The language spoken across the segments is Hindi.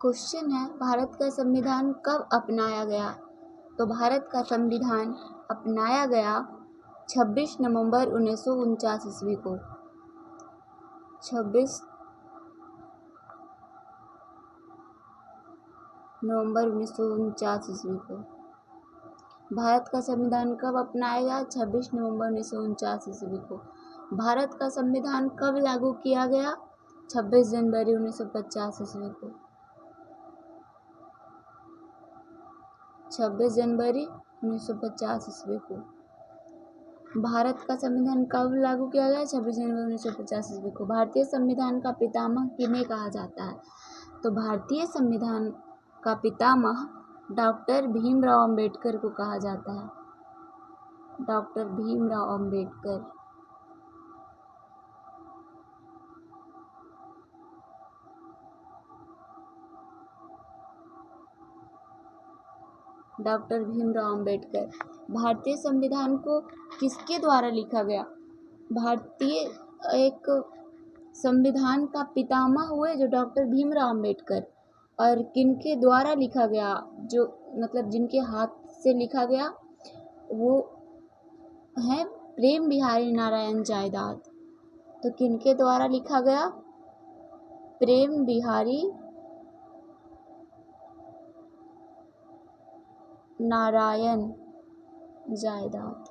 क्वेश्चन है, भारत का संविधान कब अपनाया गया? तो भारत का संविधान अपनाया गया 26 नवंबर 1949 ईस्वी को। 26 नवंबर 1949 ईस्वी को भारत का संविधान कब अपनाया गया? 26 नवंबर 1949 ईस्वी को। भारत का संविधान कब लागू किया गया? 26 जनवरी 1950 ईस्वी को। 26 जनवरी 1950 ईस्वी को भारत का संविधान कब लागू किया गया? 26 जनवरी 1950 ईस्वी को। भारतीय संविधान का पितामह किन्हें कहा जाता है? तो भारतीय संविधान का पितामह डॉक्टर भीमराव अंबेडकर को कहा जाता है। डॉक्टर भीमराव अंबेडकर। डॉक्टर भीमराव अंबेडकर। भारतीय संविधान को किसके द्वारा लिखा गया? भारतीय एक संविधान का पितामह हुए जो डॉक्टर भीमराव अंबेडकर, और किनके द्वारा लिखा गया, जो मतलब जिनके हाथ से लिखा गया, वो है प्रेम बिहारी नारायण जायदाद। तो किनके द्वारा लिखा गया? प्रेम बिहारी नारायण जायदाद।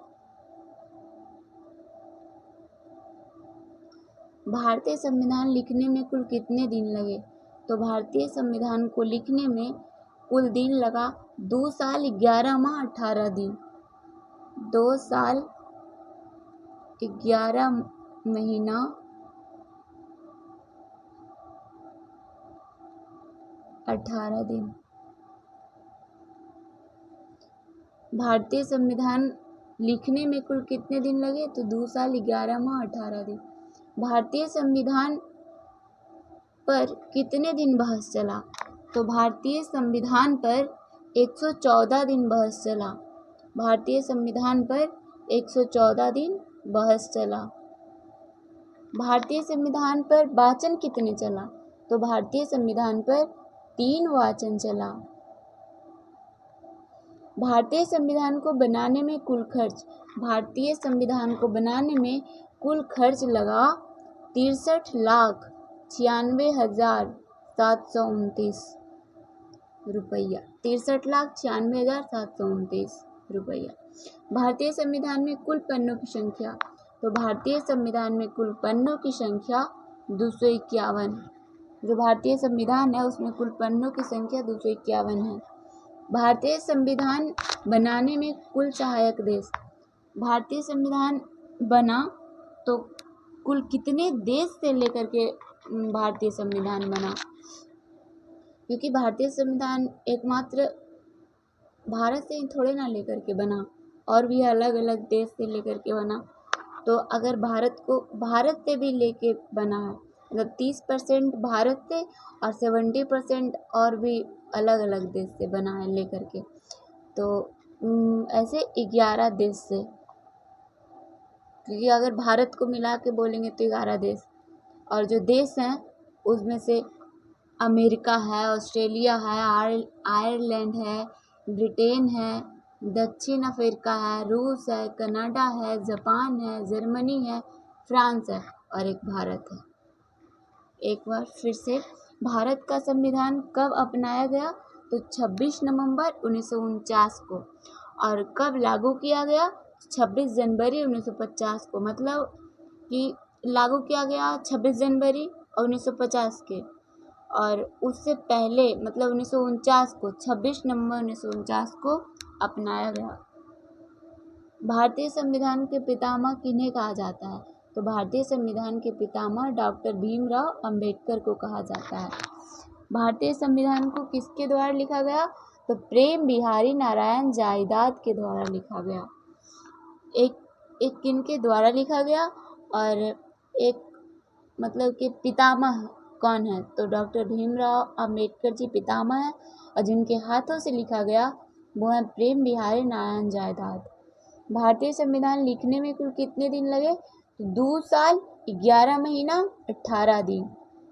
भारतीय संविधान लिखने में कुल कितने दिन लगे? तो भारतीय संविधान को लिखने में कुल दिन लगा 2 साल 11 माह 18 दिन। 2 साल 11 महीना 18 दिन। भारतीय संविधान लिखने में कुल कितने दिन लगे? तो 2 साल 11 माह 18 दिन। भारतीय संविधान पर कितने दिन बहस चला? तो भारतीय संविधान पर 114 दिन बहस चला। भारतीय संविधान पर 114 दिन बहस चला। भारतीय संविधान पर वाचन कितने चला? तो भारतीय संविधान पर 3 वाचन चला। भारतीय संविधान को बनाने में कुल खर्च। भारतीय संविधान को बनाने में कुल खर्च लगा 63,96,729 रुपया। 63,96,729 रुपया। भारतीय संविधान में कुल पन्नों की संख्या। तो भारतीय संविधान में कुल पन्नों की संख्या 251। जो भारतीय संविधान है उसमें कुल पन्नों की संख्या 251 है। भारतीय संविधान बनाने में कुल सहायक देश। भारतीय संविधान बना तो कुल कितने देश से लेकर के भारतीय संविधान बना? क्योंकि भारतीय संविधान एकमात्र भारत से ही थोड़े ना लेकर के बना, और भी अलग अलग देश से लेकर के बना। तो अगर भारत से भी लेके बना है, मतलब 30% भारत से और 70% और भी अलग अलग देश से बना है लेकर के। तो ऐसे 11 देश से, क्योंकि अगर भारत को मिला के बोलेंगे तो 11 देश, और जो देश हैं उसमें से अमेरिका है, ऑस्ट्रेलिया है, आयरलैंड है, ब्रिटेन है, दक्षिण अफ्रीका है, रूस है, कनाडा है, जापान है, जर्मनी है, फ्रांस है, और एक भारत है। एक बार फिर से, भारत का संविधान कब अपनाया गया? तो 26 नवंबर 1949 को। और कब लागू किया गया? 26 जनवरी 1950 को। मतलब कि लागू किया गया 26 जनवरी 1950 के, और उससे पहले मतलब 1949 को, 26 नवंबर 1949 को अपनाया गया। भारतीय संविधान के पितामह किन्हें कहा जाता है? तो भारतीय संविधान के पितामह डॉक्टर भीमराव अंबेडकर को कहा जाता है। भारतीय संविधान को किसके द्वारा लिखा गया? तो प्रेम बिहारी नारायण जायदाद के द्वारा लिखा गया। एक किनके द्वारा लिखा गया, और एक मतलब कि पितामह कौन है? तो डॉक्टर भीमराव अंबेडकर जी पितामह हैं, और जिनके हाथों से लिखा गया वो है प्रेम बिहारी नारायण जायदाद। भारतीय संविधान लिखने में कुल कितने दिन लगे? तो 2 साल 11 महीना 18 दिन।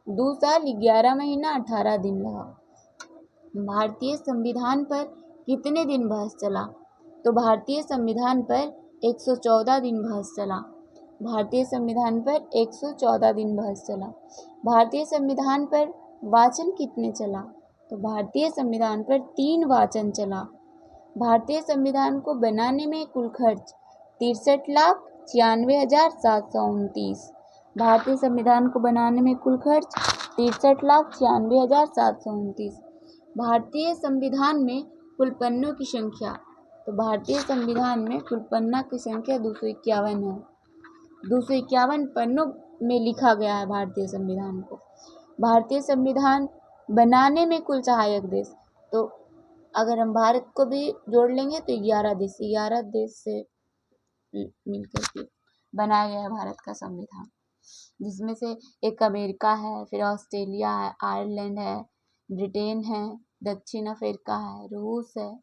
2 साल 11 महीना 18 दिन लगा। भारतीय संविधान पर कितने दिन बहस चला? तो भारतीय संविधान पर 114 दिन बहस चला। भारतीय संविधान पर 114 दिन बहस चला। भारतीय संविधान पर वाचन कितने चला? तो भारतीय संविधान पर 3 वाचन चला। भारतीय संविधान को बनाने में कुल खर्च 63,96,729। भारतीय संविधान को बनाने में कुल खर्च 63,96,729। भारतीय संविधान में कुल पन्नों की संख्या, तो भारतीय संविधान में कुल पन्ना की संख्या 251 है। 251 पन्नों में लिखा गया है भारतीय संविधान को। भारतीय संविधान बनाने में कुल सहायक देश, तो अगर हम भारत को भी जोड़ लेंगे तो 11 देश से मिलकर के बनाया गया है भारत का संविधान, जिसमें से एक अमेरिका है, फिर ऑस्ट्रेलिया है, आयरलैंड है, ब्रिटेन है, दक्षिण अफ्रीका है, रूस है,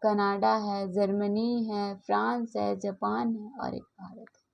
कनाडा है, जर्मनी है, फ्रांस है, जापान है और एक भारत है।